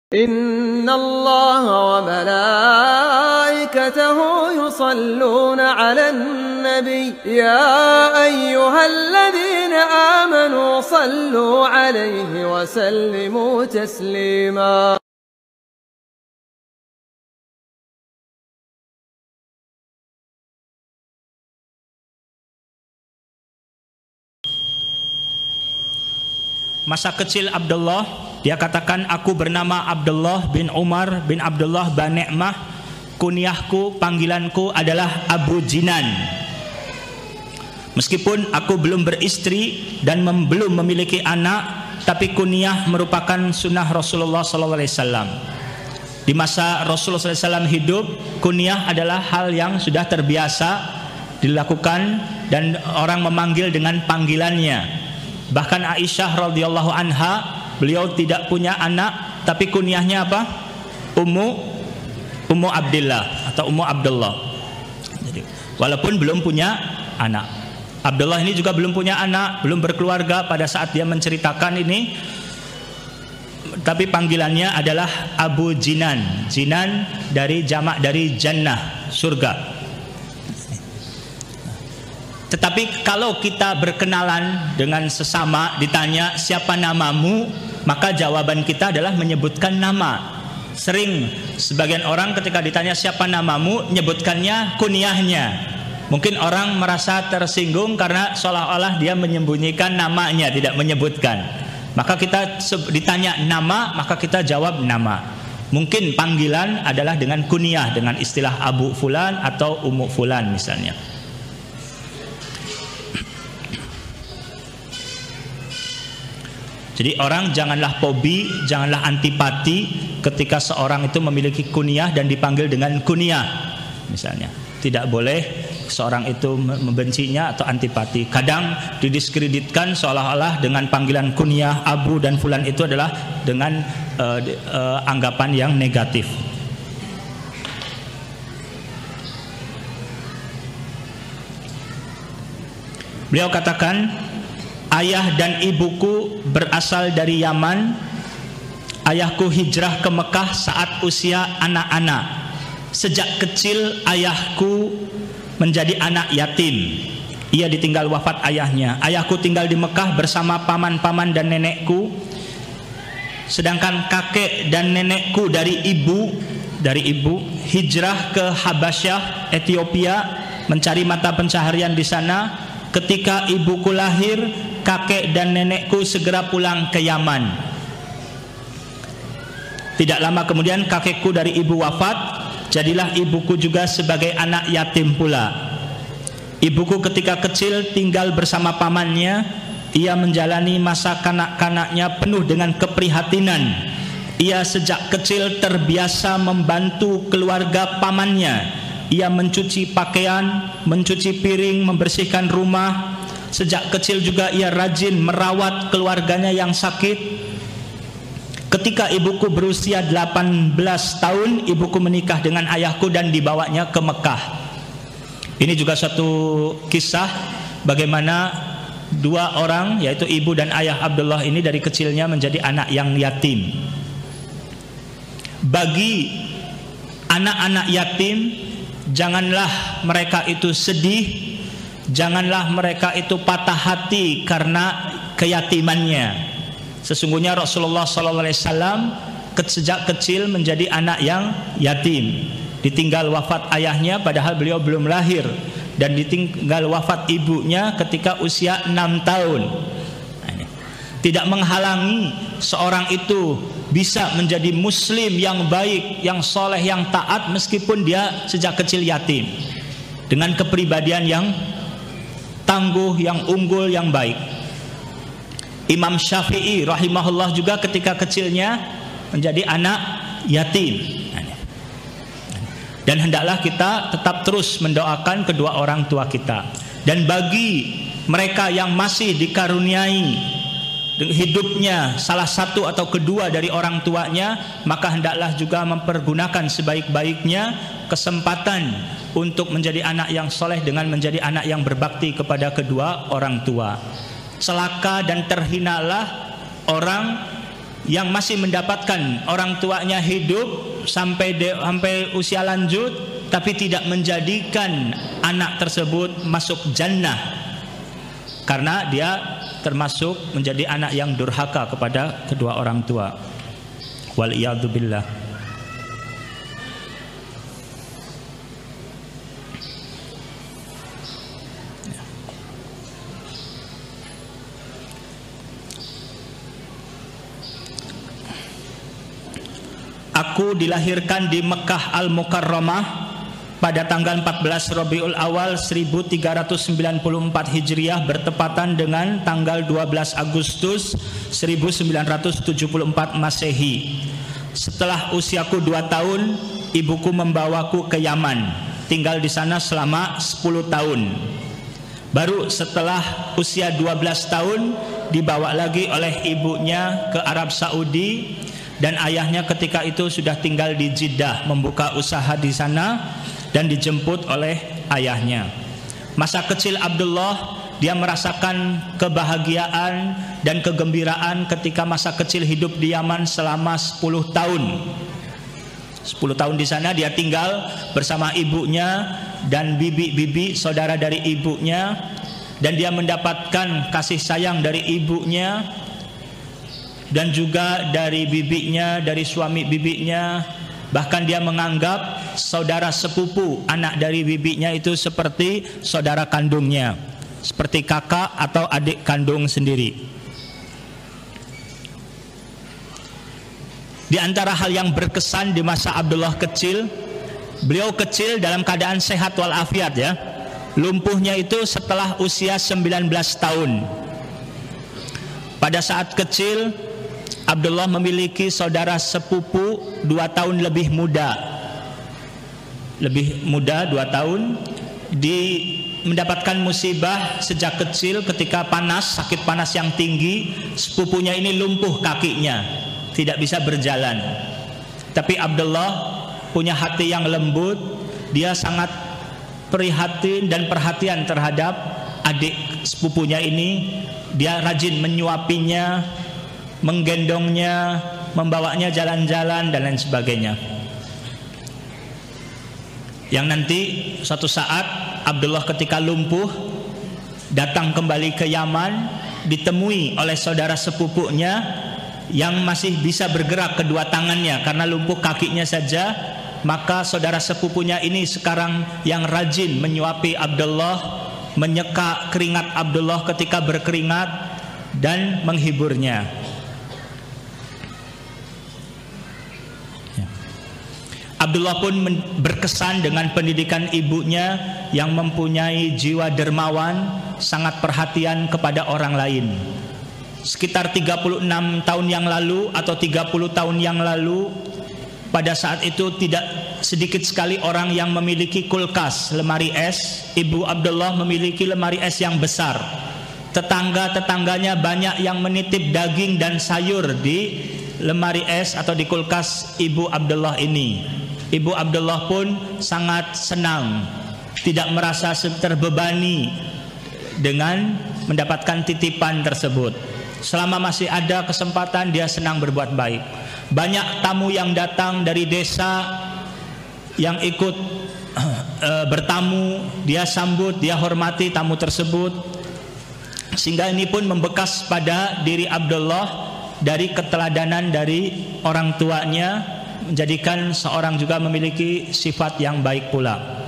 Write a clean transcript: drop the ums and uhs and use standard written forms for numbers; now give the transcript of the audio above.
إن الله وملائكته يصلون على النبي يا أيها الذين آمنوا صلوا عليه وسلموا تسليما. Masa kecil Abdullah, dia katakan, aku bernama Abdullah bin Umar bin Abdullah bin Ni'mah, kunyahku, panggilanku adalah Abu Jinan. Meskipun aku belum beristri dan belum memiliki anak, tapi kunyah merupakan sunnah Rasulullah SAW. Di masa Rasulullah SAW hidup, kunyah adalah hal yang sudah terbiasa dilakukan dan orang memanggil dengan panggilannya. Bahkan Aisyah radhiyallahu anha, beliau tidak punya anak, tapi kunyahnya apa? Ummu Abdillah atau Ummu Abdullah. Jadi, walaupun belum punya anak, Abdullah ini juga belum punya anak, belum berkeluarga pada saat dia menceritakan ini. Tapi panggilannya adalah Abu Jinan. Jinan dari jamak dari jannah, surga. Tetapi kalau kita berkenalan dengan sesama, ditanya siapa namamu, maka jawaban kita adalah menyebutkan nama. Sering sebagian orang ketika ditanya siapa namamu, nyebutkannya kunyahnya. Mungkin orang merasa tersinggung karena seolah-olah dia menyembunyikan namanya, tidak menyebutkan. Maka kita ditanya nama, maka kita jawab nama. Mungkin panggilan adalah dengan kunyah, dengan istilah Abu Fulan atau Ummu Fulan misalnya. Jadi orang janganlah fobi, janganlah antipati ketika seorang itu memiliki kunyah dan dipanggil dengan kunyah misalnya. Tidak boleh seorang itu membencinya atau antipati. Kadang didiskreditkan seolah-olah dengan panggilan kunyah Abu dan Fulan itu adalah dengan anggapan yang negatif. Beliau katakan, ayah dan ibuku berasal dari Yaman. Ayahku hijrah ke Mekah saat usia anak-anak. Sejak kecil ayahku menjadi anak yatim. Ia ditinggal wafat ayahnya. Ayahku tinggal di Mekah bersama paman-paman dan nenekku. Sedangkan kakek dan nenekku dari ibu hijrah ke Habasyah, Ethiopia, mencari mata pencaharian di sana. Ketika ibuku lahir, kakek dan nenekku segera pulang ke Yaman. Tidak lama kemudian kakekku dari ibu wafat, jadilah ibuku juga sebagai anak yatim pula. Ibuku ketika kecil tinggal bersama pamannya. Ia menjalani masa kanak-kanaknya penuh dengan keprihatinan. Ia sejak kecil terbiasa membantu keluarga pamannya. Ia mencuci pakaian, mencuci piring, membersihkan rumah. Sejak kecil juga ia rajin merawat keluarganya yang sakit. Ketika ibuku berusia 18 tahun, ibuku menikah dengan ayahku dan dibawanya ke Mekah. Ini juga suatu kisah bagaimana dua orang, yaitu ibu dan ayah Abdullah ini dari kecilnya menjadi anak yang yatim. Bagi anak-anak yatim, janganlah mereka itu sedih, janganlah mereka itu patah hati karena keyatimannya. Sesungguhnya Rasulullah SAW sejak kecil menjadi anak yang yatim. Ditinggal wafat ayahnya padahal beliau belum lahir, dan ditinggal wafat ibunya ketika usia 6 tahun. Tidak menghalangi seorang itu bisa menjadi muslim yang baik, yang soleh, yang taat meskipun dia sejak kecil yatim, dengan kepribadian yang tangguh, yang unggul, yang baik. Imam Syafi'i rahimahullah juga ketika kecilnya menjadi anak yatim. Dan hendaklah kita tetap terus mendoakan kedua orang tua kita. Dan bagi mereka yang masih dikaruniai hidupnya salah satu atau kedua dari orang tuanya, maka hendaklah juga mempergunakan sebaik-baiknya kesempatan untuk menjadi anak yang soleh dengan menjadi anak yang berbakti kepada kedua orang tua. Celaka dan terhinalah orang yang masih mendapatkan orang tuanya hidup sampai usia lanjut, tapi tidak menjadikan anak tersebut masuk jannah, karena dia termasuk menjadi anak yang durhaka kepada kedua orang tua. Wal iyadu billah. Aku dilahirkan di Mekah Al-Mukarramah pada tanggal 14 Rabiul Awal 1394 Hijriah bertepatan dengan tanggal 12 Agustus 1974 Masehi. Setelah usiaku 2 tahun, ibuku membawaku ke Yaman. Tinggal di sana selama 10 tahun. Baru setelah usia 12 tahun dibawa lagi oleh ibunya ke Arab Saudi. Dan ayahnya ketika itu sudah tinggal di Jeddah, membuka usaha di sana dan dijemput oleh ayahnya. Masa kecil Abdullah, dia merasakan kebahagiaan dan kegembiraan ketika masa kecil hidup di Yaman selama 10 tahun. 10 tahun di sana dia tinggal bersama ibunya dan bibi-bibi saudara dari ibunya, dan dia mendapatkan kasih sayang dari ibunya dan juga dari bibinya, dari suami bibinya. Bahkan dia menganggap saudara sepupu anak dari bibinya itu seperti saudara kandungnya, seperti kakak atau adik kandung sendiri. Di antara hal yang berkesan di masa Abdullah kecil, beliau kecil dalam keadaan sehat walafiat ya. Lumpuhnya itu setelah usia 19 tahun. Pada saat kecil Abdullah memiliki saudara sepupu 2 tahun lebih muda. Lebih muda 2 tahun. Mendapatkan musibah sejak kecil ketika sakit panas yang tinggi. Sepupunya ini lumpuh kakinya, tidak bisa berjalan. Tapi Abdullah punya hati yang lembut. Dia sangat prihatin dan perhatian terhadap adik sepupunya ini. Dia rajin menyuapinya, menggendongnya, membawanya jalan-jalan dan lain sebagainya. Yang nanti suatu saat Abdullah ketika lumpuh datang kembali ke Yaman, ditemui oleh saudara sepupunya yang masih bisa bergerak kedua tangannya karena lumpuh kakinya saja. Maka saudara sepupunya ini sekarang yang rajin menyuapi Abdullah, menyeka keringat Abdullah ketika berkeringat dan menghiburnya. Abdullah pun berkesan dengan pendidikan ibunya yang mempunyai jiwa dermawan, sangat perhatian kepada orang lain. Sekitar 36 tahun yang lalu atau 30 tahun yang lalu, pada saat itu tidak sedikit sekali orang yang memiliki kulkas, lemari es. Ibu Abdullah memiliki lemari es yang besar. Tetangga-tetangganya banyak yang menitip daging dan sayur di lemari es atau di kulkas Ibu Abdullah ini. Ibu Abdullah pun sangat senang, tidak merasa terbebani dengan mendapatkan titipan tersebut. Selama masih ada kesempatan, dia senang berbuat baik. Banyak tamu yang datang dari desa yang ikut bertamu, dia sambut, dia hormati tamu tersebut. Sehingga ini pun membekas pada diri Abdullah dari keteladanan dari orang tuanya, menjadikan seorang juga memiliki sifat yang baik pula.